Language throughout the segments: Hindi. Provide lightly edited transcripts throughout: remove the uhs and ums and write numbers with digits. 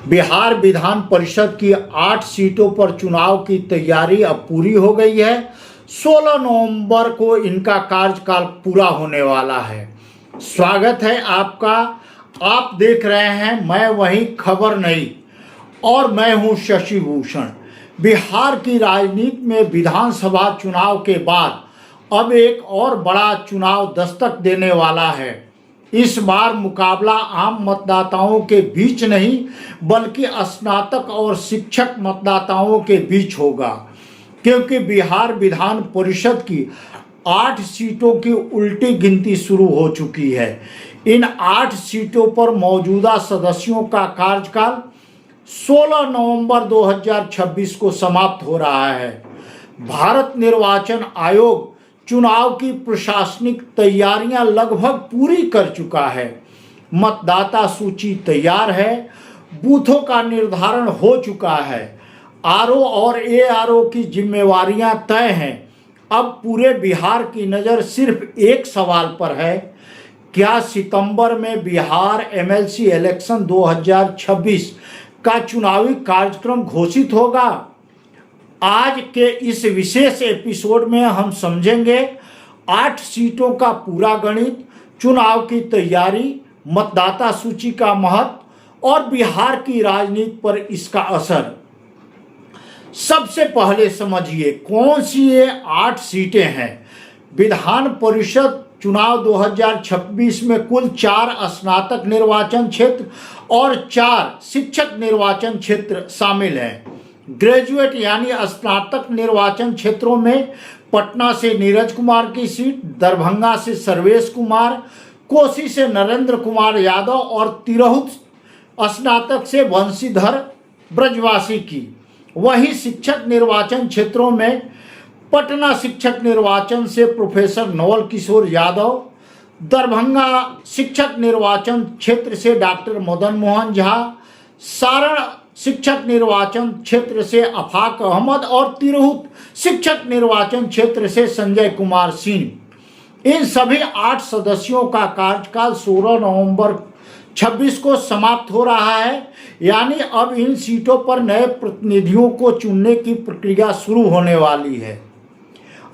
बिहार विधान परिषद की 8 सीटों पर चुनाव की तैयारी अब पूरी हो गई है। 16 नवंबर को इनका कार्यकाल पूरा होने वाला है। स्वागत है आपका। आप देख रहे हैं मैं वही खबर नहीं और मैं हूं शशि भूषण। बिहार की राजनीति में विधानसभा चुनाव के बाद अब एक और बड़ा चुनाव दस्तक देने वाला है। इस बार मुकाबला आम मतदाताओं के बीच नहीं बल्कि स्नातक और शिक्षक मतदाताओं के बीच होगा, क्योंकि बिहार विधान परिषद की 8 सीटों की उल्टी गिनती शुरू हो चुकी है। इन 8 सीटों पर मौजूदा सदस्यों का कार्यकाल 16 नवंबर 2026 को समाप्त हो रहा है। भारत निर्वाचन आयोग चुनाव की प्रशासनिक तैयारियां लगभग पूरी कर चुका है। मतदाता सूची तैयार है, बूथों का निर्धारण हो चुका है, आरओ और एआरओ की जिम्मेवारियां तय हैं। अब पूरे बिहार की नज़र सिर्फ एक सवाल पर है, क्या सितंबर में बिहार एमएलसी इलेक्शन 2026 का चुनावी कार्यक्रम घोषित होगा। आज के इस विशेष एपिसोड में हम समझेंगे 8 सीटों का पूरा गणित, चुनाव की तैयारी, मतदाता सूची का महत्व और बिहार की राजनीति पर इसका असर। सबसे पहले समझिए कौन सी ये 8 सीटें हैं। विधान परिषद चुनाव 2026 में कुल 4 स्नातक निर्वाचन क्षेत्र और 4 शिक्षक निर्वाचन क्षेत्र शामिल हैं। ग्रेजुएट यानी स्नातक निर्वाचन क्षेत्रों में पटना से नीरज कुमार की सीट, दरभंगा से सर्वेश कुमार, कोसी से नरेंद्र कुमार यादव और तिरहुत स्नातक से वंशीधर ब्रजवासी की। वहीं शिक्षक निर्वाचन क्षेत्रों में पटना शिक्षक निर्वाचन से प्रोफेसर नवल किशोर यादव, दरभंगा शिक्षक निर्वाचन क्षेत्र से डॉक्टर मदन मोहन झा, सारण शिक्षक निर्वाचन क्षेत्र से अफाक अहमद और तिरहुत शिक्षक निर्वाचन क्षेत्र से संजय कुमार सिंह। इन सभी 8 सदस्यों का कार्यकाल 16 नवंबर 26 को समाप्त हो रहा है, यानी अब इन सीटों पर नए प्रतिनिधियों को चुनने की प्रक्रिया शुरू होने वाली है।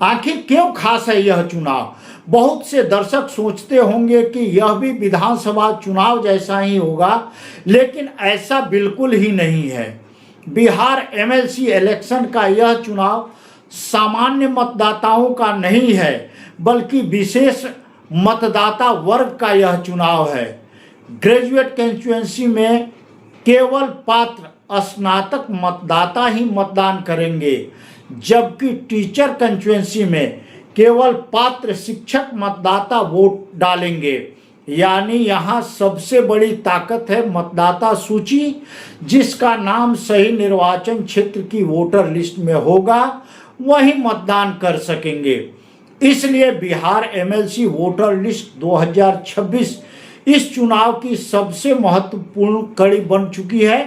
आखिर क्यों खास है यह चुनाव? बहुत से दर्शक सोचते होंगे कि यह भी विधानसभा चुनाव जैसा ही होगा, लेकिन ऐसा बिल्कुल ही नहीं है। बिहार एमएलसी इलेक्शन का यह चुनाव सामान्य मतदाताओं का नहीं है, बल्कि विशेष मतदाता वर्ग का यह चुनाव है। ग्रेजुएट कंस्टिट्यूएंसी में केवल पात्र स्नातक मतदाता ही मतदान करेंगे, जबकि टीचर कंस्टिट्यूएंसी में केवल पात्र शिक्षक मतदाता वोट डालेंगे। यानी यहाँ सबसे बड़ी ताकत है मतदाता सूची, जिसका नाम सही निर्वाचन क्षेत्र की वोटर लिस्ट में होगा वही मतदान कर सकेंगे। इसलिए बिहार एमएलसी वोटर लिस्ट 2026 इस चुनाव की सबसे महत्वपूर्ण कड़ी बन चुकी है।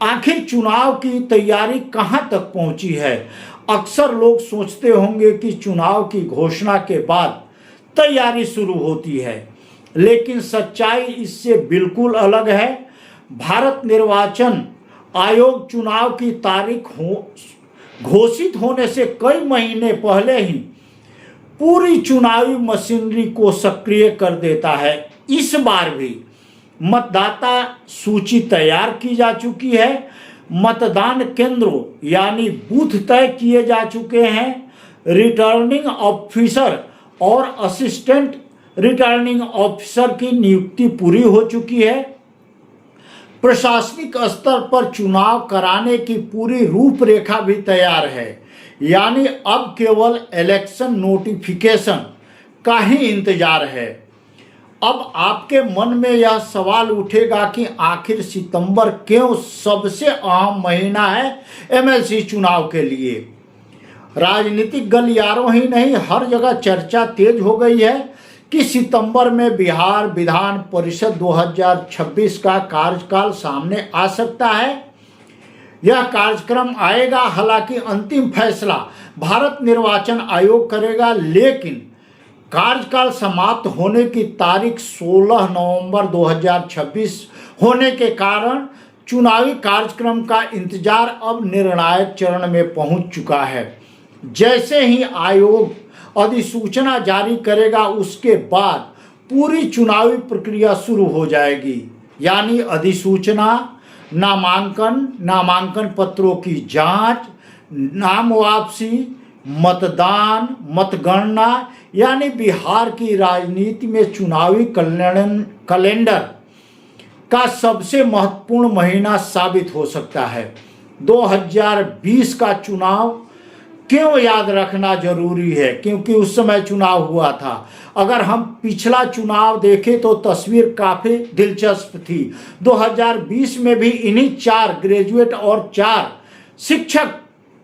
आखिर चुनाव की तैयारी कहां तक पहुंची है? अक्सर लोग सोचते होंगे कि चुनाव की घोषणा के बाद तैयारी शुरू होती है, लेकिन सच्चाई इससे बिल्कुल अलग है। भारत निर्वाचन आयोग चुनाव की तारीख घोषित होने से कई महीने पहले ही पूरी चुनावी मशीनरी को सक्रिय कर देता है। इस बार भी मतदाता सूची तैयार की जा चुकी है, मतदान केंद्रों यानी बूथ तय किए जा चुके हैं, रिटर्निंग ऑफिसर और असिस्टेंट रिटर्निंग ऑफिसर की नियुक्ति पूरी हो चुकी है। प्रशासनिक स्तर पर चुनाव कराने की पूरी रूपरेखा भी तैयार है, यानी अब केवल इलेक्शन नोटिफिकेशन का ही इंतजार है। अब आपके मन में यह सवाल उठेगा कि आखिर सितंबर क्यों सबसे अहम महीना है एमएलसी चुनाव के लिए। राजनीतिक गलियारों ही नहीं, हर जगह चर्चा तेज हो गई है कि सितंबर में बिहार विधान परिषद 2026 का कार्यकाल सामने आ सकता है। यह कार्यक्रम आएगा, हालांकि अंतिम फैसला भारत निर्वाचन आयोग करेगा, लेकिन कार्यकाल समाप्त होने की तारीख 16 नवंबर 2026 होने के कारण चुनावी कार्यक्रम का इंतजार अब निर्णायक चरण में पहुंच चुका है। जैसे ही आयोग अधिसूचना जारी करेगा उसके बाद पूरी चुनावी प्रक्रिया शुरू हो जाएगी, यानी अधिसूचना, नामांकन पत्रों की जांच, नाम वापसी, मतदान, मतगणना, यानी बिहार की राजनीति में चुनावी कैलेंडर का सबसे महत्वपूर्ण महीना साबित हो सकता है। 2020 का चुनाव क्यों याद रखना जरूरी है? क्योंकि उस समय चुनाव हुआ था। अगर हम पिछला चुनाव देखें तो तस्वीर काफ़ी दिलचस्प थी। 2020 में भी इन्हीं 4 ग्रेजुएट और 4 शिक्षक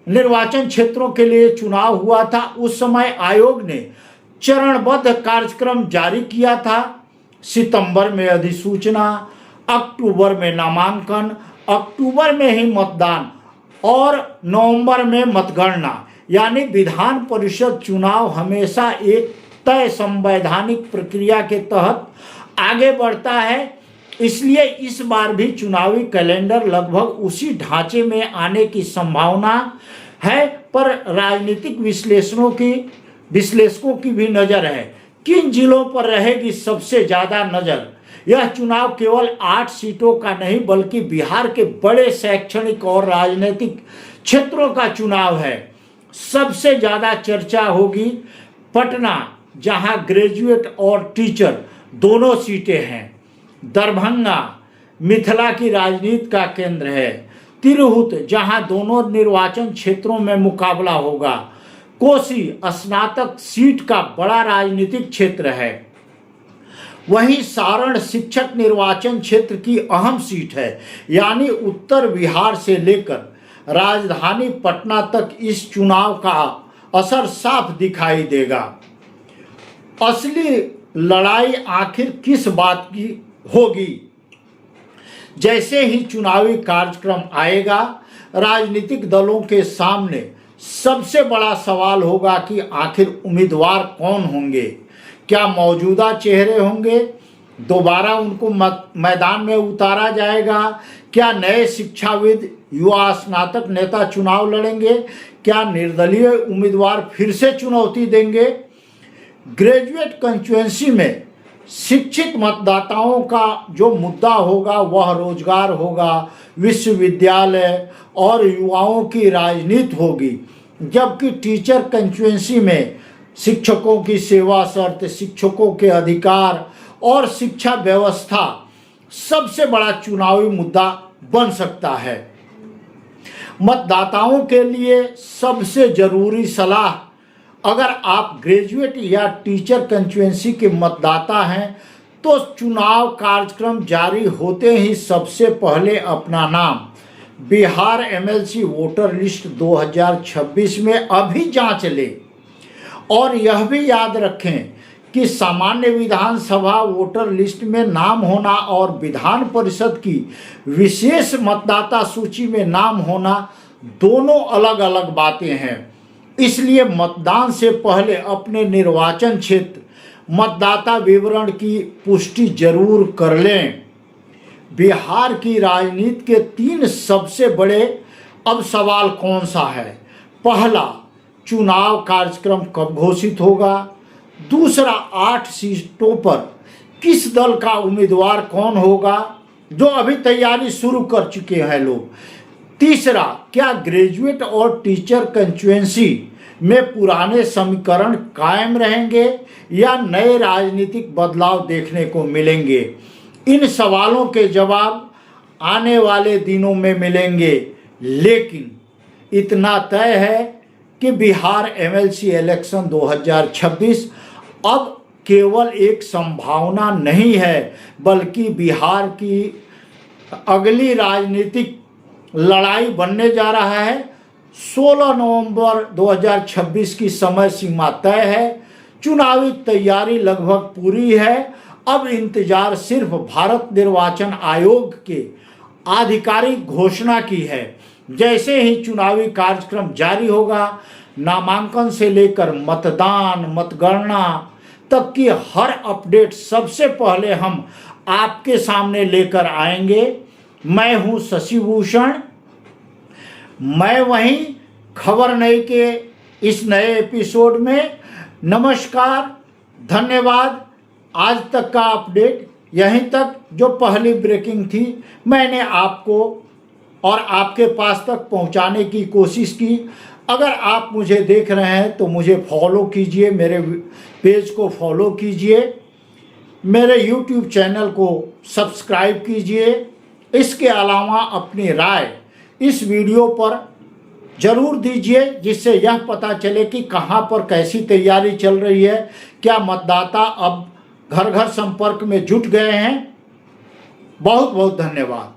निर्वाचन क्षेत्रों के लिए चुनाव हुआ था। उस समय आयोग ने चरणबद्ध कार्यक्रम जारी किया था। सितंबर में अधिसूचना, अक्टूबर में नामांकन, अक्टूबर में ही मतदान और नवंबर में मतगणना, यानी विधान परिषद चुनाव हमेशा एक तय संवैधानिक प्रक्रिया के तहत आगे बढ़ता है। इसलिए इस बार भी चुनावी कैलेंडर लगभग उसी ढांचे में आने की संभावना है, पर राजनीतिक विश्लेषकों की भी नज़र है। किन जिलों पर रहेगी सबसे ज़्यादा नज़र? यह चुनाव केवल 8 सीटों का नहीं बल्कि बिहार के बड़े शैक्षणिक और राजनीतिक क्षेत्रों का चुनाव है। सबसे ज़्यादा चर्चा होगी पटना, जहां ग्रेजुएट और टीचर दोनों सीटें हैं। दरभंगा मिथिला की राजनीति का केंद्र है। तिरहुत, जहां दोनों निर्वाचन क्षेत्रों में मुकाबला होगा। कोसी स्नातक सीट का बड़ा राजनीतिक क्षेत्र है। वहीं सारण शिक्षक निर्वाचन क्षेत्र की अहम सीट है, यानी उत्तर बिहार से लेकर राजधानी पटना तक इस चुनाव का असर साफ दिखाई देगा। असली लड़ाई आखिर किस बात की होगी? जैसे ही चुनावी कार्यक्रम आएगा, राजनीतिक दलों के सामने सबसे बड़ा सवाल होगा कि आखिर उम्मीदवार कौन होंगे। क्या मौजूदा चेहरे होंगे? दोबारा उनको मैदान में उतारा जाएगा? क्या नए शिक्षाविद, युवा स्नातक नेता चुनाव लड़ेंगे? क्या निर्दलीय उम्मीदवार फिर से चुनौती देंगे? ग्रेजुएट कंस्टिट्यूएंसी में शिक्षित मतदाताओं का जो मुद्दा होगा वह रोजगार होगा, विश्वविद्यालय और युवाओं की राजनीति होगी। जबकि टीचर कंस्टिट्यूएंसी में शिक्षकों की सेवा शर्त, शिक्षकों के अधिकार और शिक्षा व्यवस्था सबसे बड़ा चुनावी मुद्दा बन सकता है। मतदाताओं के लिए सबसे जरूरी सलाह, अगर आप ग्रेजुएट या टीचर कंस्टिट्यूएंसी के मतदाता हैं तो चुनाव कार्यक्रम जारी होते ही सबसे पहले अपना नाम बिहार एमएलसी वोटर लिस्ट 2026 में अभी जांच लें। और यह भी याद रखें कि सामान्य विधानसभा वोटर लिस्ट में नाम होना और विधान परिषद की विशेष मतदाता सूची में नाम होना दोनों अलग अलग बातें हैं। इसलिए मतदान से पहले अपने निर्वाचन क्षेत्र मतदाता विवरण की पुष्टि जरूर कर लें। बिहार की राजनीति के 3 सबसे बड़े अब सवाल कौन सा है? पहला, चुनाव कार्यक्रम कब घोषित होगा? दूसरा, 8 सीटों पर किस दल का उम्मीदवार कौन होगा, जो अभी तैयारी शुरू कर चुके हैं लोग। तीसरा, क्या ग्रेजुएट और टीचर कंस्टिट्यूएंसी में पुराने समीकरण कायम रहेंगे या नए राजनीतिक बदलाव देखने को मिलेंगे? इन सवालों के जवाब आने वाले दिनों में मिलेंगे, लेकिन इतना तय है कि बिहार एमएलसी इलेक्शन 2026 अब केवल एक संभावना नहीं है, बल्कि बिहार की अगली राजनीतिक लड़ाई बनने जा रहा है। 16 नवंबर 2026 की समय सीमा तय है। चुनावी तैयारी लगभग पूरी है। अब इंतजार सिर्फ भारत निर्वाचन आयोग के आधिकारिक घोषणा की है। जैसे ही चुनावी कार्यक्रम जारी होगा, नामांकन से लेकर मतदान, मतगणना तक की हर अपडेट सबसे पहले हम आपके सामने लेकर आएंगे। मैं हूं शशिभूषण। मैं वहीं खबर नई के इस नए एपिसोड में। नमस्कार, धन्यवाद। आज तक का अपडेट यहीं तक। जो पहली ब्रेकिंग थी मैंने आपको और आपके पास तक पहुंचाने की कोशिश की। अगर आप मुझे देख रहे हैं तो मुझे फॉलो कीजिए, मेरे पेज को फॉलो कीजिए, मेरे YouTube चैनल को सब्सक्राइब कीजिए। इसके अलावा अपनी राय इस वीडियो पर ज़रूर दीजिए, जिससे यह पता चले कि कहां पर कैसी तैयारी चल रही है। क्या मतदाता अब घर घर संपर्क में जुट गए हैं? बहुत बहुत धन्यवाद।